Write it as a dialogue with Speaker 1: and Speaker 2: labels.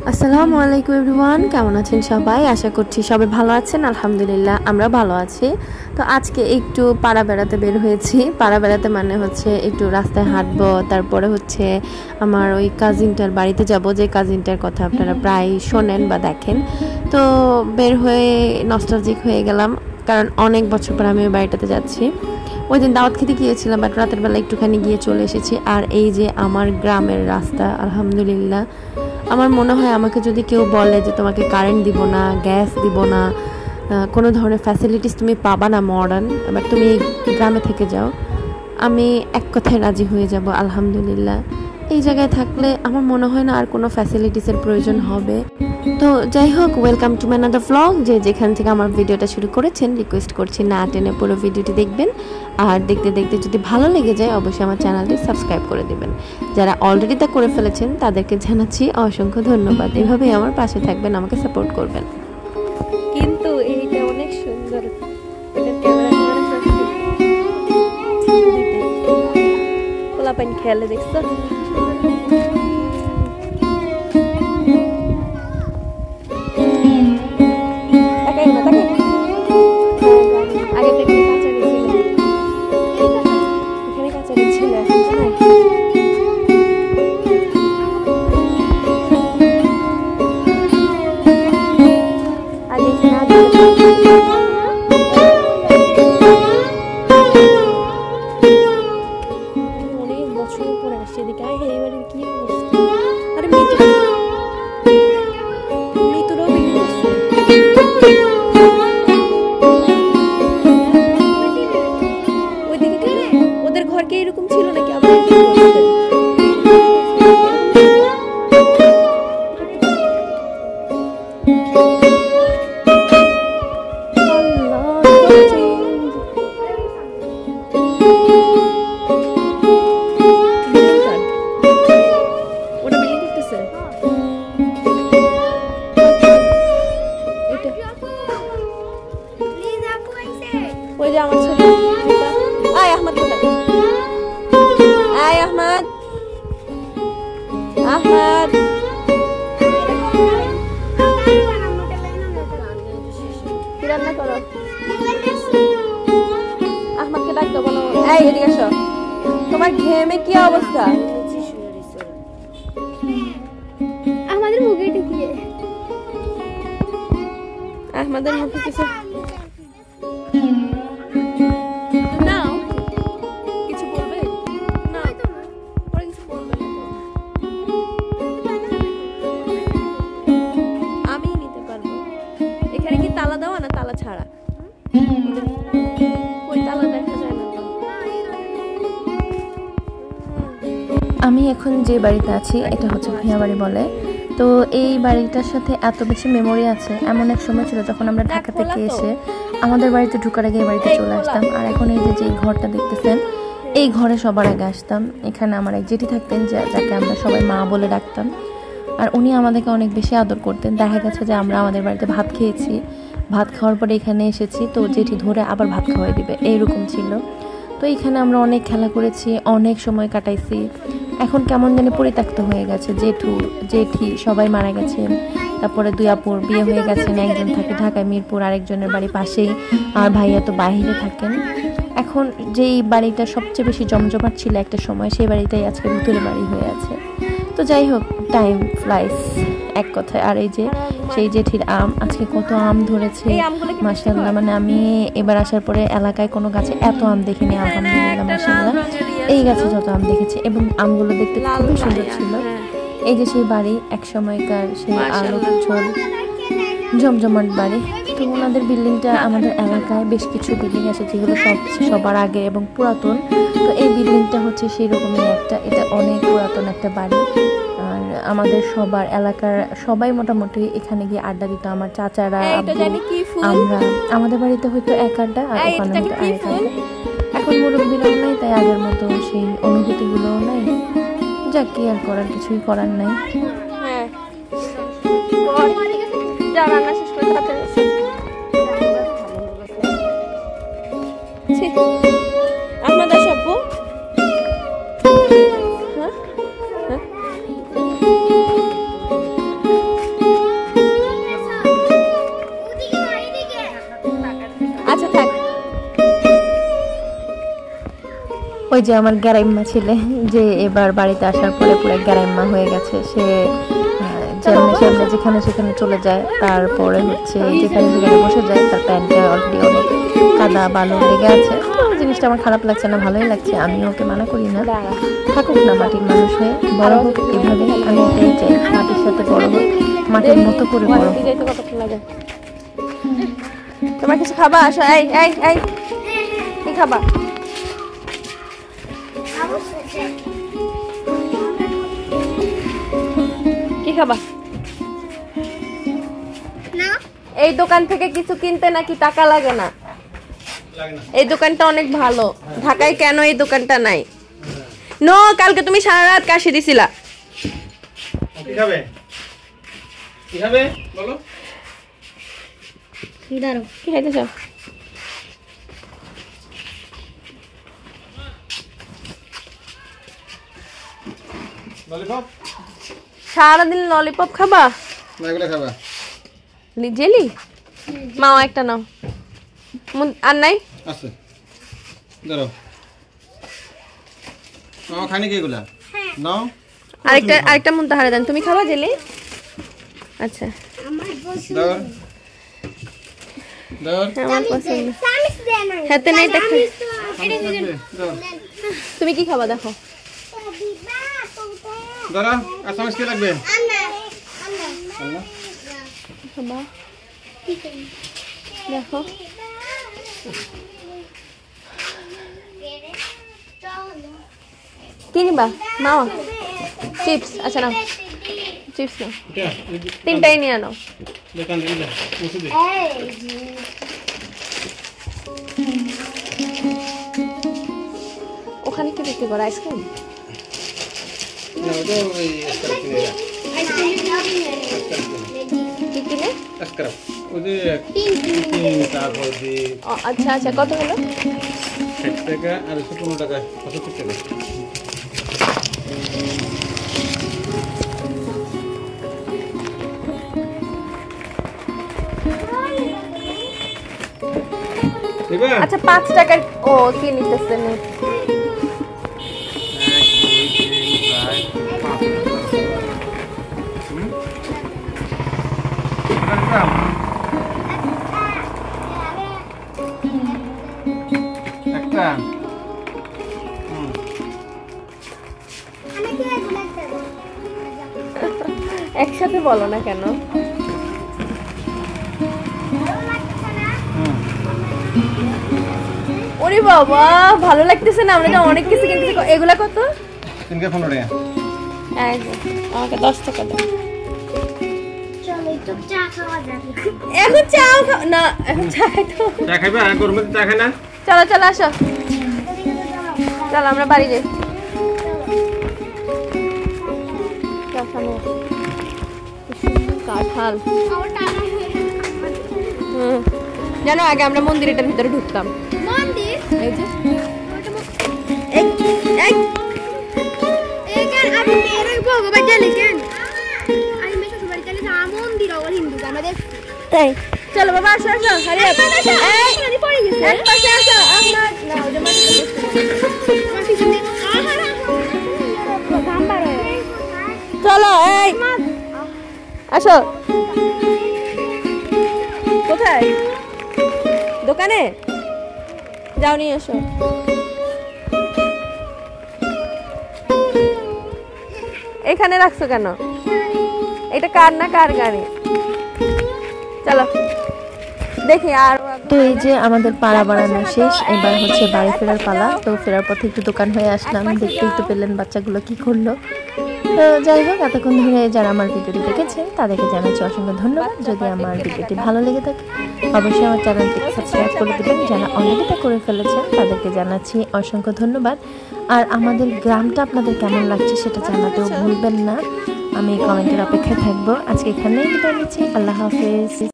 Speaker 1: আসসালামু আলাইকুম এভরিওয়ান, কেমন আছেন সবাই? আশা করছি সবাই ভালো আছেন। আলহামদুলিল্লাহ আমরা ভালো আছি। তো আজকে একটু পাড়া বেড়াতে বের হয়েছি। পাড়া বেড়াতে মানে হচ্ছে একটু রাস্তায় হাঁটবো, তারপরে হচ্ছে আমার ওই কাজিনটার বাড়িতে যাব, যে কাজিনটার কথা আপনারা প্রায় শোনেন বা দেখেন। তো বের হয়ে নস্টালজিক হয়ে গেলাম, কারণ অনেক বছর পর আমি ওই বাড়িটাতে যাচ্ছি। ওই দিন দাওয়াত খেতে গিয়েছিলাম, বাট রাতের বেলা একটুখানি গিয়ে চলে এসেছি। আর এই যে আমার গ্রামের রাস্তা, আলহামদুলিল্লাহ আমার মনে হয় আমাকে যদি কেউ বলে যে তোমাকে কারেন্ট দিব না, গ্যাস দিব না, কোনো ধরনের ফ্যাসিলিটিস তুমি পাবা না মডার্ন, এবার তুমি গ্রামে থেকে যাও, আমি এক কথায় রাজি হয়ে যাব। আলহামদুলিল্লাহ এই জায়গায় থাকলে আমার মনে হয় না আর কোনো ফ্যাসিলিটিসের প্রয়োজন হবে। তো যাই হোক, welcome to my another vlog. যে যেখান থেকে আমার ভিডিওটা শুরু করেছেন, রিকোয়েস্ট করছি না টেনে পুরো ভিডিওটি দেখবেন। আর দেখতে দেখতে যদি ভালো লেগে যায় অবশ্যই আমার চ্যানেলটি সাবস্ক্রাইব করে দেবেন। যারা অলরেডি তা করে ফেলেছেন তাদেরকে জানাচ্ছি অসংখ্য ধন্যবাদ। এভাবেই আমার পাশে থাকবেন, আমাকে সাপোর্ট করবেন।
Speaker 2: কিন্তু এইটা অনেক সুন্দর, পোলাপাইন খেয়ালে দেখছো। ওদের ঘর কি এরকম ছিল নাকি? আবার ওই যে আমার ছেলে আয় আহমদ, আয় আহমদ, আহমদ কি রান্না করো? আহমদকে ডাক দাও, বলো এই এদিকে আসো। তোমার ঘেমে কি অবস্থা?
Speaker 3: আমাদের মুখে ঢুকিয়ে
Speaker 2: আহমদের মুখে কিছু কিছু বলবে না, পরে কিছু বলবে না। আমি নিতে পারবো। এখানে কি তালা দেওয়া না তালা ছাড়া? ওই তালা দেখা যায় না।
Speaker 1: আমি এখন যে বাড়িতে আছি এটা হচ্ছে ভূঁইয়া বাড়ি বলে। তো এই বাড়িটার সাথে এত বেশি মেমোরি আছে। এমন এক সময় ছিল যখন আমরা ঢাকা থেকে এসে আমাদের বাড়িতে ঢোকার আগে এই বাড়িতে চলে আসতাম। আর এখন এই যে ঘরটা দেখতেছেন, এই ঘরে সবার আগে আসতাম। এখানে আমার এক জেঠি থাকতেন, যাকে আমরা সবাই মা বলে ডাকতাম। আর উনি আমাদেরকে অনেক বেশি আদর করতেন। দেখা গেছে যে আমরা আমাদের বাড়িতে ভাত খেয়েছি, ভাত খাওয়ার পরে এখানে এসেছি, তো জেঠি ধরে আবার ভাত খাওয়াই দিবে, এইরকম ছিল। তো এখানে আমরা অনেক খেলা করেছি, অনেক সময় কাটাইছি। এখন কেমন জানি পরিত্যক্ত হয়ে গেছে। জেঠি সবাই মারা গেছেন। তারপরে দুই আপুর বিয়ে হয়ে গেছেন, একজন থাকে ঢাকায় মিরপুর, আরেকজনের বাড়ি পাশেই, আর ভাইয়া তো বাইরে থাকেন। এখন যেই বাড়িটা সবচেয়ে বেশি জমজমাট ছিল একটা সময়, সেই বাড়িটাই আজকে ভুতুরে বাড়ি হয়ে আছে। তো যাই হোক, টাইম ফ্লাইস এক কথায়। আর এই যে সেই জেঠির আম, আজকে কত আম ধরেছে মাশাআল্লাহ। মানে আমি এবার আসার পরে এলাকায় কোনো গাছে এত আম দেখিনি, আলহামদুলিল্লাহ মাশাআল্লাহ। এই গাছে যত আম দেখেছি, এবং আমগুলো দেখতে খুবই সুন্দর ছিল। এই যে সেই বাড়ি, এক সময়কার সেই আলো ঝোল জমজমাট বাড়ি। তো ওনাদের বিল্ডিংটা আমাদের এলাকায় বেশ কিছু বিল্ডিং আছে যেগুলো সবার আগে এবং পুরাতন। তো এই বিল্ডিংটা হচ্ছে সেই রকমই একটা, এটা অনেক পুরাতন একটা বাড়ি। আর আমাদের সবার এলাকার সবাই মোটামুটি এখানে গিয়ে আড্ডা দিত। আমার চাচারা, আমরা, আমাদের বাড়িতে হয়তো এক আড্ডা, আর ওখানে হয়তো আরেক আড্ডা। এখন মুরব্বীরাও নাই, তাই আগের মতো সেই অনুভূতিগুলোও নাই। যাক, কি আর করার, কিছুই করার নাই।
Speaker 2: হ্যাঁ, রান্না শেষ করে আপনাদের সব্বু
Speaker 1: যে আমার গ্যারাইম্মা ছেলে যে এবার বাড়িতে আসার পরে পুরো গ্যারাইম্মা হয়ে গেছে, সে যেমনি সেমনি যেখানে সেখানে চলে যায়, তারপরে হচ্ছে যেখানে যেখানে বসে যায় তার প্যান্টে অলরেডি অনেক কাদা বালু লেগে আছে। তো জিনিসটা আমার খারাপ লাগছে না, ভালোই লাগছে। আমি ওকে মানা করি না, থাকুক না মাটির মানুষ হয়ে, বড় হোক এভাবে। আমি এটাই চাই, মাটির সাথে বড় হোক, মাটির মতো করে বড় হোক।
Speaker 2: তোমার কিছু খাবা? আসো, এই এই এই কি খাবা? কি খাবা? এই দোকান থেকে কিছু কিনতে নাকি টাকা লাগে না? এই দোকানটা অনেক ভালো। ঢাকায় কেন এই দোকানটা নাই? নো, কালকে তুমি সারা রাত কাশি দিছিলা।
Speaker 4: কি খাবে? কি খাবে বলো?
Speaker 2: দাঁড়াও, কি খাইতে চাও?
Speaker 4: ললিপপ?
Speaker 2: সারাদিন ললিপপ খাবা?
Speaker 4: না, এগুলো খাবা?
Speaker 2: জেলি? মাও একটা নাও। আর নাই?
Speaker 4: আছে, ধরো। মামা খানি কি এগুলা? নাও।
Speaker 2: আরেকটা মুন্তাহারে দেন। তুমি খাবা জেলি? আচ্ছা,
Speaker 4: ধর ধর।
Speaker 2: আমার পছন্দ। হাতে নেই দেখো। তুমি কি খাবা দেখো?
Speaker 4: ধরো। আর চামচ কি লাগবে?
Speaker 2: খাবা দেখো। কি নিবা? নাও চিপস। আচ্ছা নাও চিপস নাও, তিনটাই নিয়ে নাও। ওখানে কি বিক্রি করে? আইসক্রিম? কি কিনে? আচ্ছা আচ্ছা, কত হলো?
Speaker 4: 60 টাকা আর 15 টাকা, 75 টাকা।
Speaker 2: আচ্ছা 5 টাকার। ও কি নিতেছে?
Speaker 4: একটা
Speaker 2: একসাথে বলো না কেন? ওরে বাবা, ভালো লাগতেছে না? আমরা অনেক কিছু কিনতেছি। এগুলা কত?
Speaker 4: 15 টাকা।
Speaker 2: আমাকে 10 টাকা দাও।
Speaker 3: এখন চা খাওয়া যাবে
Speaker 2: এখন চাও না, এখন চা খাইতো।
Speaker 4: চা খাইবা? গরমের চা খাই না?
Speaker 2: চলো চলো আসো, চলো আমরা বাড়ি যাই। কাঁঠাল। জানো আগে আমরা মন্দিরের ভিতরে ঢুকতাম।
Speaker 3: মন্দির
Speaker 2: এই যে
Speaker 3: আমি মেয়ের ভগবান জানি কেন আমি মেয়ে শ্বশুর বাড়ি গেলে মন্দির ওর হিন্দু আমাদের
Speaker 2: তাই। চলো বাবা আসো আসো, হারি
Speaker 3: পড়ে গেছে
Speaker 2: এক পাশে আসো। আমার না ওই যে চলো এই আসো। কোথায়? দোকানে যাও, নিয়ে এসো। এখানে রাখছো কেন? এটা কার না কার গাড়ি? চলো দেখি। আর
Speaker 1: তো এই যে আমাদের পাড়া বাড়ানো শেষ, এবার হচ্ছে বাড়ি ফেরার পালা। তো ফেরার পথে একটু দোকান হয়ে আসলাম, দেখতেই তো পেলেন বাচ্চাগুলো কি করলো। তো যাই হোক, এতক্ষণ ধরে যারা আমার ভিডিওটি দেখেছেন তাদেরকে জানাচ্ছি অসংখ্য ধন্যবাদ। যদি আমার ভিডিওটি ভালো লেগে থাকে অবশ্যই আমার চ্যানেলটিকে সাবস্ক্রাইব করে দেবেন। যারা অলরেডি তা করে ফেলেছেন তাদেরকে জানাচ্ছি অসংখ্য ধন্যবাদ। আর আমাদের গ্রামটা আপনাদের কেমন লাগছে সেটা জানাতেও ভুলবেন না। আমি কমেন্টের অপেক্ষায় থাকবো। আজকে এখানেই বিদায় নিচ্ছি। আল্লাহ হাফেজ।